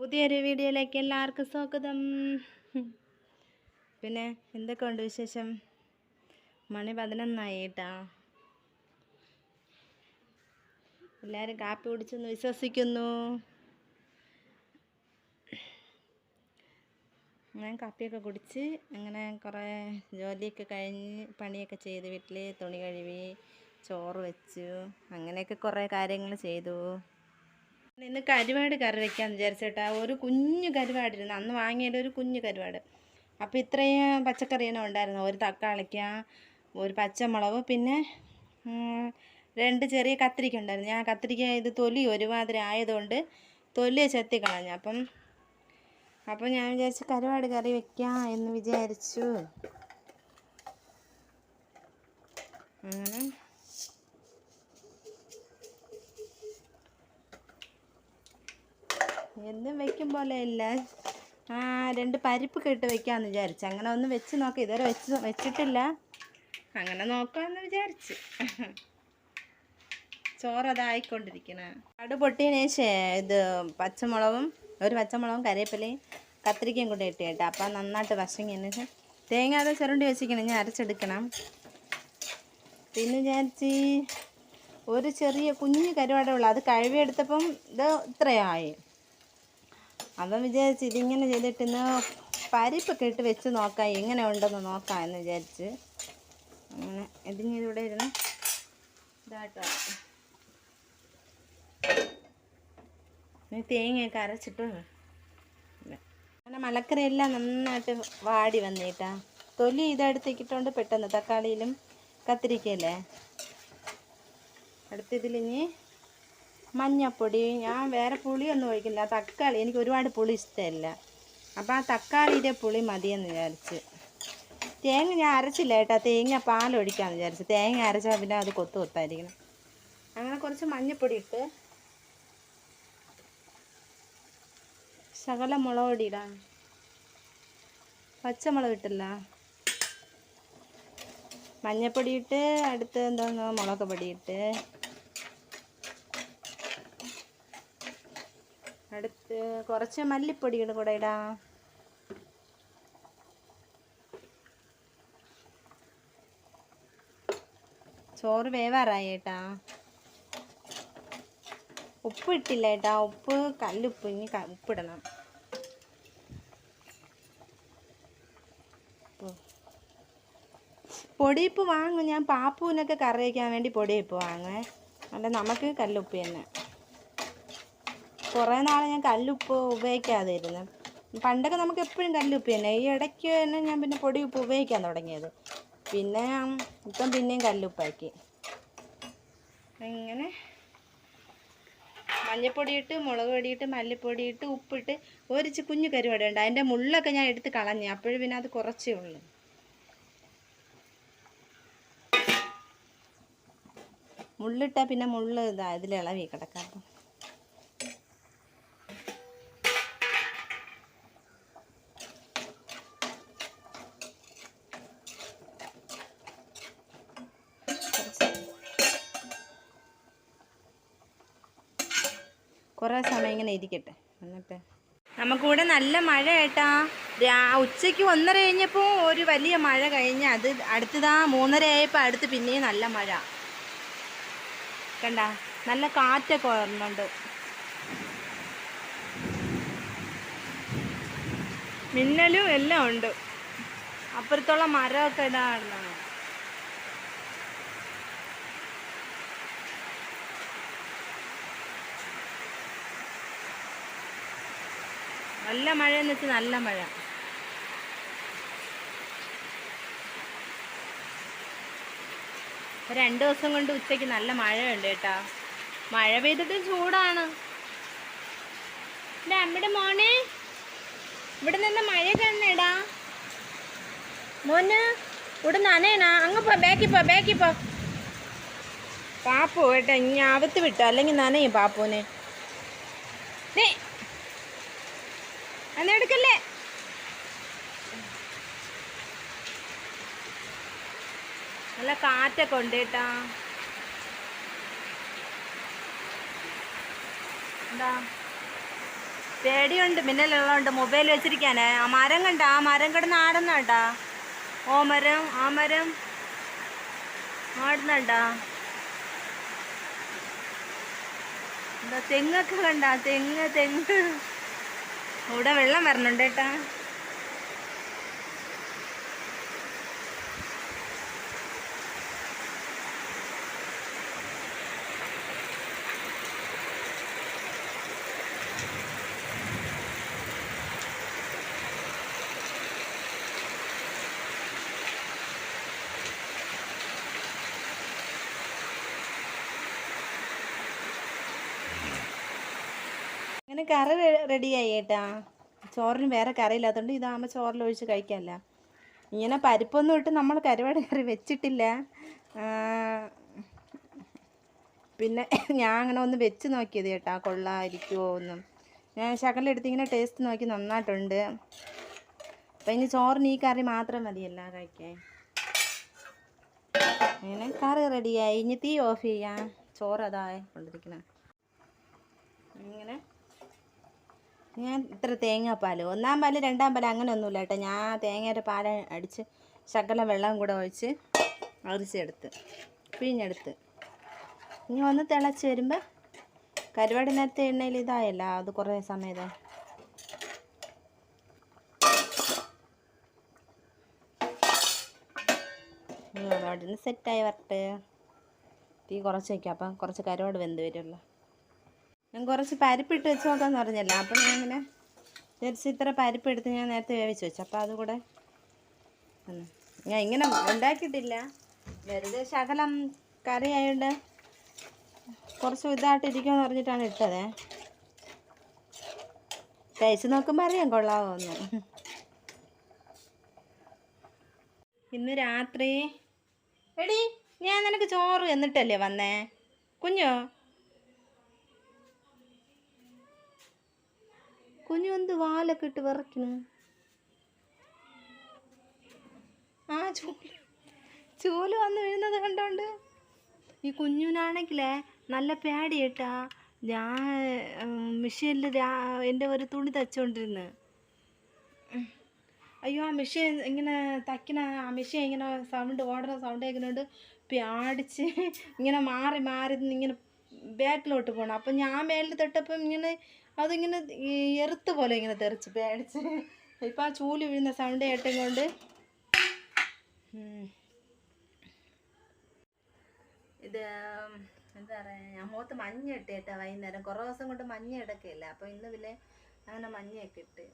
പുതിയൊരു വീഡിയോയിലേക്ക് എല്ലാവർക്കും സ്വാഗതം. പിന്നെ എന്തൊക്കെയുണ്ട് വിശേഷം? മണി 11 കേട്ടാ. എല്ലാവരും കാപ്പി കുടിച്ചെന്ന് വിശ്വസിക്കുന്നു. ഞാൻ കാപ്പിയൊക്കെ കുടിച്ച് അങ്ങനെ കുറേ ജോലിയൊക്കെ കഴിഞ്ഞ് പണിയൊക്കെ ചെയ്ത് വീട്ടിൽ തുണി കഴുകി ചോറ് വെച്ചു, അങ്ങനെയൊക്കെ കുറേ കാര്യങ്ങൾ ചെയ്തു. ഇന്ന് കരുവാട് കറി വയ്ക്കാമെന്ന് വിചാരിച്ചേട്ടാ. ഒരു കുഞ്ഞു കരുവാടിരുന്നു, അന്ന് വാങ്ങിയത് ഒരു കുഞ്ഞു കരുവാട്. അപ്പോൾ ഇത്രയും പച്ചക്കറിയാണ് ഉണ്ടായിരുന്നു. ഒരു തക്കാളിക്ക, ഒരു പച്ചമുളക്, പിന്നെ 2 ചെറിയ കത്തിരിക്ക ഉണ്ടായിരുന്നു. ഞാൻ കത്തിരിക്ക ഇത് തൊലി ഒരുമാതിരി ആയതുകൊണ്ട് തൊലി ചെത്തി കളഞ്ഞു. അപ്പം ഞാൻ വിചാരിച്ചു കരുവാട് കറി വയ്ക്കാം എന്ന് വിചാരിച്ചു. അങ്ങനെ എന്നും വെക്കും പോലെ ഇല്ല, 2 പരിപ്പൊക്കെ ഇട്ട് വെക്കാമെന്ന് വിചാരിച്ചു. അങ്ങനെ ഒന്ന് വെച്ച് നോക്കാം. ഇതുവരെ വെച്ചിട്ടില്ല, അങ്ങനെ നോക്കാമെന്ന് വിചാരിച്ച്. ചോറതായിക്കൊണ്ടിരിക്കണേ. കടു പൊട്ടിയതിന് ശേഷം ഇത് പച്ചമുളകും കറിവേപ്പിലയും കത്തിരിക്കയും കൂടെ ഇട്ട് കേട്ടോ. അപ്പം നന്നായിട്ട് വശങ്ങിന് ശേഷം തേങ്ങ അത് ചുരണ്ടി വെച്ചിരിക്കണം, ഞാൻ അരച്ചെടുക്കണം. പിന്നെ വിചാരിച്ച് ഒരു ചെറിയ കുഞ്ഞു കരുവാടുള്ള അത് കഴുകിയെടുത്തപ്പം ഇത് ഇത്രയായി. അപ്പം വിചാരിച്ച് ഇതിങ്ങനെ ചെയ്തിട്ടിന്ന് പരിപ്പൊക്കെ ഇട്ട് വെച്ച് നോക്കാം, എങ്ങനെ ഉണ്ടെന്ന് നോക്കാം എന്ന് വിചാരിച്ച്. അങ്ങനെ ഇതിവിടെ ഇരുന്ന് ഇതായിട്ടോ തേങ്ങയൊക്കെ അരച്ചിട്ട് അങ്ങനെ മലക്കറിയെല്ലാം നന്നായിട്ട് വാടി വന്നേട്ടാ. തൊലി ഇതെടുത്തേക്കിട്ടുണ്ട് പെട്ടെന്ന്. തക്കാളിയിലും കത്തിരിക്കല്ലേ. അടുത്തതിലിഞ്ഞ് മഞ്ഞപ്പൊടി. ഞാൻ വേറെ പുളിയൊന്നും ഒഴിക്കില്ല. തക്കാളി എനിക്ക് ഒരുപാട് പുളി ഇഷ്ടമല്ല, അപ്പോൾ ആ തക്കാളിയുടെ പുളി മതിയെന്ന് വിചാരിച്ച്. തേങ്ങ ഞാൻ അരച്ചില്ല കേട്ടോ, തേങ്ങ പാലൊഴിക്കാമെന്ന് വിചാരിച്ച്. തേങ്ങ അരച്ചാൽ പിന്നെ അത് കൊത്തായിരിക്കണം. അങ്ങനെ കുറച്ച് മഞ്ഞപ്പൊടി ഇട്ട് ശകലം മുളക് പൊടി ഇടാം. പച്ചമുളക് ഇട്ടില്ല, മഞ്ഞപ്പൊടി ഇട്ട് അടുത്ത് എന്തോന്നോ മുളക് പൊടി ഇട്ട് അടുത്ത് കുറച്ച് മല്ലിപ്പൊടിയുടെ കൂടെ ഇടാം. ചോറ് വേവാറായി കേട്ടാ. ഉപ്പ് ഇട്ടില്ല കേട്ടാ, ഉപ്പ് കല്ലുപ്പ്, ഇനി ഉപ്പിടണം. പൊടിയുപ്പ് വാങ്ങും ഞാൻ, പാപ്പൂനൊക്കെ കറി വയ്ക്കാൻ വേണ്ടി പൊടിയുപ്പ് വാങ്ങുവേ, അല്ല നമുക്ക് കല്ലുപ്പ് തന്നെ. കുറേ നാൾ ഞാൻ കല്ലുപ്പ് ഉപയോഗിക്കാതെ ഇരുന്നു. പണ്ടൊക്കെ നമുക്ക് എപ്പോഴും കല്ലുപ്പ് തന്നെ. ഈ ഇടയ്ക്ക് തന്നെ ഞാൻ പിന്നെ പൊടിയുപ്പ് ഉപയോഗിക്കാൻ തുടങ്ങിയത്. പിന്നെ ഇപ്പം പിന്നെയും കല്ലുപ്പാക്കി. ഇങ്ങനെ മഞ്ഞപ്പൊടിയിട്ട്, മുളക് പൊടിയിട്ട്, മല്ലിപ്പൊടിയിട്ട്, ഉപ്പിട്ട് ഒരു കുഞ്ഞു കരുവാട് ഉണ്ട്. അതിൻ്റെ മുള്ളൊക്കെ ഞാൻ എടുത്ത് കളഞ്ഞു. അപ്പോഴും പിന്നെ അത് കുറച്ചേ ഉള്ളൂ. മുള്ളിട്ടാൽ പിന്നെ മുള്ള് ഇതിലിളവി കിടക്കാം. അപ്പം കുറേ സമയം ഇങ്ങനെ ഇരിക്കട്ടെ. എന്നിട്ട് നമുക്കിവിടെ നല്ല മഴ കേട്ടാ. ഉച്ചയ്ക്ക് 1:30 കഴിഞ്ഞപ്പോൾ ഒരു വലിയ മഴ കഴിഞ്ഞ് അത് അടുത്തതാ 3:30 ആയപ്പോൾ അടുത്ത് പിന്നെയും നല്ല മഴ കണ്ട. നല്ല കാറ്റൊക്കെ വരുന്നുണ്ട്, മിന്നലും എല്ലാം ഉണ്ട്. അപ്പുറത്തുള്ള മരമൊക്കെ ഇടാണ്. നല്ല മഴയെന്ന് വെച്ചാൽ നല്ല മഴ. ഒരു 2 ദിവസം കൊണ്ട് ഉച്ചയ്ക്ക് നല്ല മഴയുണ്ട് കേട്ടാ. മഴ പെയ്തിട്ട് ചൂടാണ്. എൻ്റെ അമ്മയുടെ മോനെ ഇവിടെ നിന്ന് മഴ കാണണേടാ. മോന് ഇവിടെ നനയണ, അങ്ങ് പോ, ബാക്കി പോ. പാപ്പു കേട്ടോ ഇനി ആവത്ത് വിട്ടോ, അല്ലെങ്കിൽ നനയും പാപ്പൂന്. അന്നെടുക്കല്ലേ. നല്ല കാറ്റൊക്കെ ഉണ്ട് കേട്ടാ. എന്താ പേടിയുണ്ട്, മിന്നലുള്ളതുകൊണ്ട് മൊബൈൽ വെച്ചിരിക്കാനേ. ആ മരം കണ്ട, ആ മരം കിടന്ന് ആടുന്നുണ്ടാ. ഓ മരം, ആ മരം ആടുന്നുണ്ടാ. എന്താ തെങ്ങൊക്കെ കണ്ട, തെങ്ങ്. ഇവിടെ വെള്ളം വരണുണ്ട് കേട്ടാ. അങ്ങനെ കറി റെഡിയായി കേട്ടാ. ചോറിന് വേറെ കറിയില്ലാത്തതുകൊണ്ട് ഇതാകുമ്പോൾ ചോറിലൊഴിച്ച് കഴിക്കാമല്ല. ഇങ്ങനെ പരിപ്പൊന്നും ഇട്ട് നമ്മൾ കരുവാട് കറി വെച്ചിട്ടില്ല. പിന്നെ ഞാൻ അങ്ങനെ ഒന്ന് വെച്ച് നോക്കിയത് കേട്ടാ, കൊള്ളാമായിരിക്കുമോ ഒന്നും. ഞാൻ ശകലം എടുത്ത് ഇങ്ങനെ ടേസ്റ്റ് നോക്കി, നന്നായിട്ടുണ്ട്. അപ്പം ഇനി ചോറിന് ഈ കറി മാത്രം മതിയല്ല കഴിക്കാൻ. അങ്ങനെ കറി റെഡിയായി. ഇനി തീ ഓഫ് ചെയ്യാം. ചോറ് അതായി കൊണ്ടിരിക്കണം. ഇങ്ങനെ ഞാൻ ഇത്ര തേങ്ങാപ്പാൽ, 1-ാം പാൽ 2-ാം പാൽ അങ്ങനെയൊന്നുമില്ല കേട്ടോ. ഞാൻ തേങ്ങയുടെ പാൽ അടിച്ച് ശകലം വെള്ളം കൂടെ ഒഴിച്ച് അരിച്ചെടുത്ത് പിഴിഞ്ഞെടുത്ത് ഇനി ഒന്ന് തിളച്ച് വരുമ്പോൾ കരുവാട് നേരത്തെ എണ്ണയിൽ ഇതായല്ല, അത് കുറേ സമയം അവിടുന്ന് സെറ്റായി വരട്ടെ. തീ കുറച്ച് വയ്ക്കാം, അപ്പം കുറച്ച് കരുവാട് വെന്ത് വരുമല്ലോ. ഞാൻ കുറച്ച് പരിപ്പിട്ട് വെച്ച് നോക്കാമെന്ന് പറഞ്ഞല്ല. അപ്പം ഞാൻ ഇങ്ങനെ വിചാരിച്ച് ഇത്ര പരിപ്പെടുത്ത് ഞാൻ നേരത്തെ വേവിച്ച് വെച്ചു. അപ്പോൾ അതുകൂടെ ഞാൻ ഇങ്ങനെ ഉണ്ടാക്കിയിട്ടില്ല, വെറുതെ ശകലം കറി ആയതുകൊണ്ട് കുറച്ച് ഇതായിട്ടിരിക്കുമെന്ന് പറഞ്ഞിട്ടാണ് ഇട്ടത്. കഴിച്ച് നോക്കുമ്പോൾ അറിയാം കൊള്ളാമോന്ന്. ഇന്ന് രാത്രി എടി ഞാൻ നിനക്ക് ചോറ് എന്നിട്ടല്ലേ വന്നേ കുഞ്ഞു എന്ത് വാലൊക്കെ ഇട്ട് വിറയ്ക്കണ്. ആ ചൂല് വന്ന് വീഴുന്നത് കണ്ടോണ്ട്. ഈ കുഞ്ഞിനാണെങ്കിലേ നല്ല പേടി കേട്ടാ. ഞാൻ മെഷീനിൽ എൻ്റെ ഒരു തുണി തച്ചുകൊണ്ടിരുന്ന്. അയ്യോ ആ മെഷീൻ ഇങ്ങനെ തയ്ക്കണ ആ മെഷീൻ ഇങ്ങനെ ഓടുന്ന സൗണ്ട് കേൾക്കുന്നുണ്ട്. പേടിച്ച് ഇങ്ങനെ മാറി ഇങ്ങനെ ബാക്കിലോട്ട് പോകണം. അപ്പം ഞാൻ മേലിൽ തൊട്ടപ്പം ഇങ്ങനെ അതിങ്ങനെ എറുത്ത് പോലെ ഇങ്ങനെ തെറിച്ച് പേടിച്ച്. ഇപ്പം ആ ചൂല് വീഴുന്ന സൗണ്ട് കേട്ടും കൊണ്ട് ഇത് എന്താ പറയുക, ഞാൻ മുഖത്ത് മഞ്ഞ ഇട്ട് കേട്ടാ വൈകുന്നേരം. കുറേ ദിവസം കൊണ്ട് മഞ്ഞ ഇടയ്ക്കില്ല. അപ്പോൾ ഇന്ന് പിന്നെ അങ്ങനെ മഞ്ഞയൊക്കെ ഇട്ട്.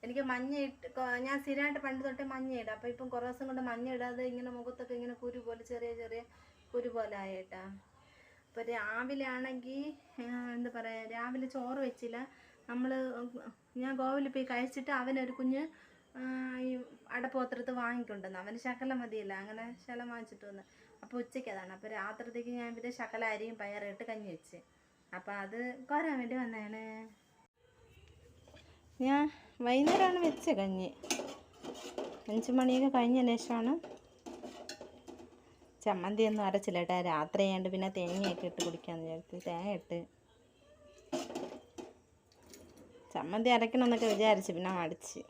എനിക്ക് മഞ്ഞ ഇട്ട് ഞാൻ സ്ഥിരമായിട്ട് പണ്ട് തൊട്ടേ മഞ്ഞ ഇടാം. അപ്പോൾ ഇപ്പം കുറേ ദിവസം കൊണ്ട് മഞ്ഞ ഇടാതെ ഇങ്ങനെ മുഖത്തൊക്കെ ഇങ്ങനെ കുരു പോലെ ചെറിയ കുരു പോലെ ആയേട്ടാ. അപ്പോൾ രാവിലെ ആണെങ്കിൽ എന്താ പറയുക, രാവിലെ ചോറ് വെച്ചില്ല. ഞാൻ ഗോവയിൽ പോയി കഴിച്ചിട്ട് അവനൊരു കുഞ്ഞ് ഈ അടപ്പാത്രത്ത് വാങ്ങിക്കൊണ്ടുവന്നു. അവന് ശകലം മതിയല്ല, അങ്ങനെ ശകലം വാങ്ങിച്ചിട്ട് വന്ന്. അപ്പോൾ ഉച്ചയ്ക്ക് അതാണ്. അപ്പോൾ രാത്രിത്തേക്ക് ഞാൻ പിന്നെ ശകല അരിയും പയറിട്ട് കഞ്ഞി വെച്ച്. അപ്പോൾ അത് കോരാൻ വേണ്ടി വന്നതാണ്. ഞാൻ വൈകുന്നേരമാണ് വെച്ച കഞ്ഞി. 5 മണിയൊക്കെ കഴിഞ്ഞതിന് ശേഷമാണ്. ചമ്മന്തിയൊന്നും അരച്ചില്ല കേട്ടോ, രാത്രി ആയതുകൊണ്ട്. പിന്നെ തേങ്ങയൊക്കെ ഇട്ട് കുടിക്കാമെന്ന് വിചാരിച്ചു. തേങ്ങ ഇട്ട് ചമ്മന്തി അരയ്ക്കണമെന്നൊക്കെ വിചാരിച്ചു, പിന്നെ മടിച്ച്.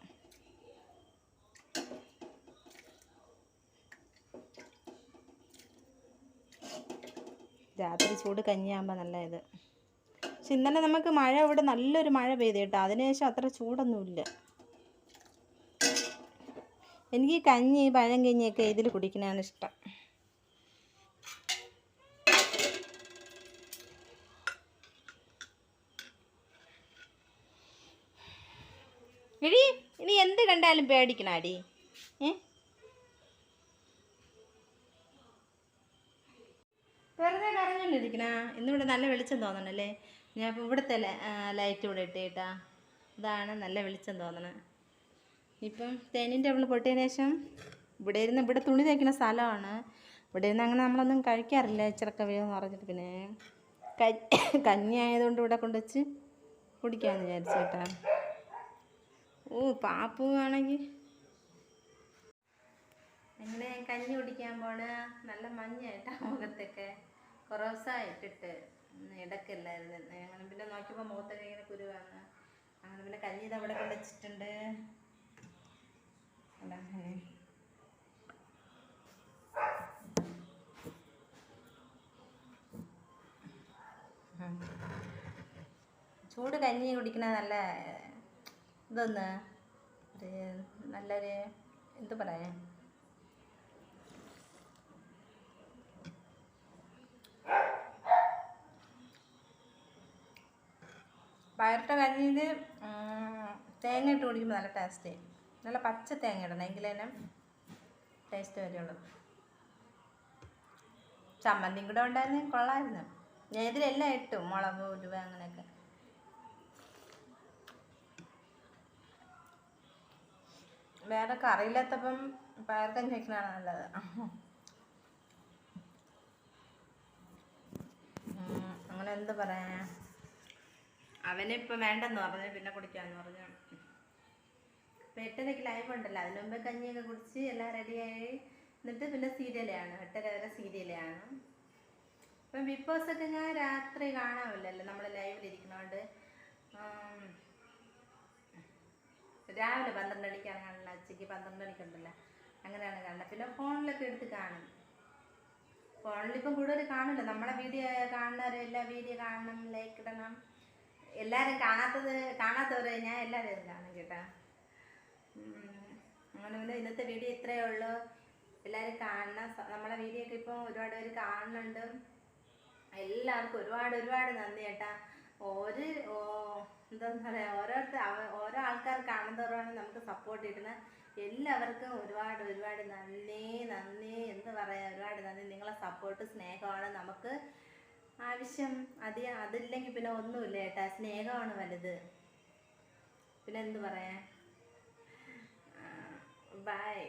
രാത്രി ചൂട് കഞ്ഞിയാകുമ്പോൾ നല്ല ഇത്. പക്ഷെ ഇന്നലെ നമുക്ക് മഴ, ഇവിടെ നല്ലൊരു മഴ പെയ്തു കേട്ടോ. അതിനുശേഷം അത്ര ചൂടൊന്നുമില്ല. എനിക്ക് കഞ്ഞി പഴം കഞ്ഞിയൊക്കെ ഇതിൽ കുടിക്കണതാണ് ഇഷ്ടം. എടി ഇനി എന്ത് കണ്ടാലും പേടിക്കണാടി. വെറുതെ കറഞ്ഞോണ്ടിരിക്കണ. ഇന്നിവിടെ നല്ല വെളിച്ചം തോന്നണല്ലേ. ഞാൻ ഇപ്പോൾ ഇവിടുത്തെ ലൈറ്റ് ഇവിടെ ഇട്ടേട്ടാ. ഇതാണ് നല്ല വെളിച്ചം തോന്നണത്. ഇപ്പം തേനിൻ്റെ അവൾ പൊട്ടിയതിന് ശേഷം ഇവിടെ തുണി തയ്ക്കുന്ന സ്ഥലമാണ്. ഇവിടെ ഇരുന്ന് അങ്ങനെ നമ്മളൊന്നും കഴിക്കാറില്ല, ഇച്ചിറക്ക വേവെന്ന് പറഞ്ഞിട്ട്. പിന്നെ കഞ്ഞി ആയതുകൊണ്ട് ഇവിടെ കൊണ്ടുവച്ച് കുടിക്കാമെന്ന് വിചാരിച്ചു കേട്ടാ. പാപ്പു ആണെങ്കിൽ അങ്ങനെ കഞ്ഞി കുടിക്കാൻ പോണ്. നല്ല മഞ്ഞായിട്ടാ മുഖത്തൊക്കെ. കുറേ ദിവസമായി ഇട്ടിട്ട് ഇടയ്ക്കല്ലായിരുന്നു. അങ്ങനെ പിന്നെ നോക്കിയപ്പോൾ മുഖത്തൊക്കെ ഇങ്ങനെ കുരുവാണ്. അങ്ങനെ പിന്നെ കഞ്ഞി ഇത് അവിടെ കൊണ്ട് വെച്ചിട്ടുണ്ട്. ചൂട് കഞ്ഞി കുടിക്കണ നല്ല ഇതൊന്ന് ഒരു നല്ലൊരു എന്ത് പറയാ, പയറിട്ട കഞ്ഞിയിൽ തേങ്ങ ഇട്ട് കുടിക്കുമ്പോൾ നല്ല ടേസ്റ്റ്. നല്ല പച്ച തേങ്ങ ഇടണം, എങ്കിലേ ടേസ്റ്റ് വരുള്ളൂ. ചമ്മന്തിയും കൂടെ ഉണ്ടായിരുന്നു, കൊള്ളായിരുന്നു. ഞാൻ ഇതിലെല്ലാം ഇട്ടു, മുളക് ഉലുവ അങ്ങനെയൊക്കെ. വേറെ കറിയില്ലാത്തപ്പം പയർ കഞ്ഞി വയ്ക്കണതാണ് നല്ലത്. അങ്ങനെ എന്ത് പറയാ, അവനിപ്പോൾ വേണ്ടെന്ന് പറഞ്ഞു, പിന്നെ കുടിക്കാമെന്ന് പറഞ്ഞു. ഇപ്പം 8:30 ലൈവ് ഉണ്ടല്ലോ, അതിന് മുമ്പ് കഞ്ഞിയൊക്കെ കുടിച്ച് എല്ലാം റെഡിയായി. എന്നിട്ട് പിന്നെ സീരിയലാണ്, 8:30 വരെ സീരിയലാണ്. ഇപ്പം ബിഗ് ബോസ് ഒക്കെ ഞാൻ രാത്രി കാണാമില്ലല്ലോ, നമ്മൾ ലൈവിലിരിക്കണോണ്ട്. രാവിലെ 12 മണിക്കാണ് കാണുന്നത്, ഉച്ചയ്ക്ക് 12 മണിക്കുണ്ടല്ലോ, അങ്ങനെയാണ് കാണുന്നത്. പിന്നെ ഫോണിലൊക്കെ എടുത്ത് കാണും. ഫോണിലിപ്പം കൂടുതൽ കാണില്ല, നമ്മളെ വീഡിയോ കാണുന്നവരെല്ലാം വീഡിയോ കാണണം, ലൈക്ക് ഇടണം. എല്ലാവരും കാണാത്തവരെ ഞാൻ എല്ലാവരും കാണും കേട്ടോ. അങ്ങനെ പിന്നെ ഇന്നത്തെ വീഡിയോ ഇത്രയേ ഉള്ളൂ. എല്ലാവരും കാണണം. നമ്മളെ വീഡിയോ ഒക്കെ ഇപ്പോൾ ഒരുപാട് പേര് കാണുന്നുണ്ട്. എല്ലാവർക്കും ഒരുപാട് നന്ദി കേട്ടാ. എന്താണെന്ന് പറയാ, ഓരോ ആൾക്കാർ കാണുന്നവരാണ് നമുക്ക് സപ്പോർട്ട് കിട്ടുന്നത്. എല്ലാവർക്കും ഒരുപാട് നന്ദി. എന്ത് പറയാ, ഒരുപാട് നന്ദി. നിങ്ങളെ സപ്പോർട്ട് സ്നേഹമാണ് നമുക്ക് ആവശ്യം. അതില്ലെങ്കിൽ പിന്നെ ഒന്നുമില്ല കേട്ടാ. സ്നേഹമാണ് വലുത്. പിന്നെ എന്ത് പറയാ, ബൈ.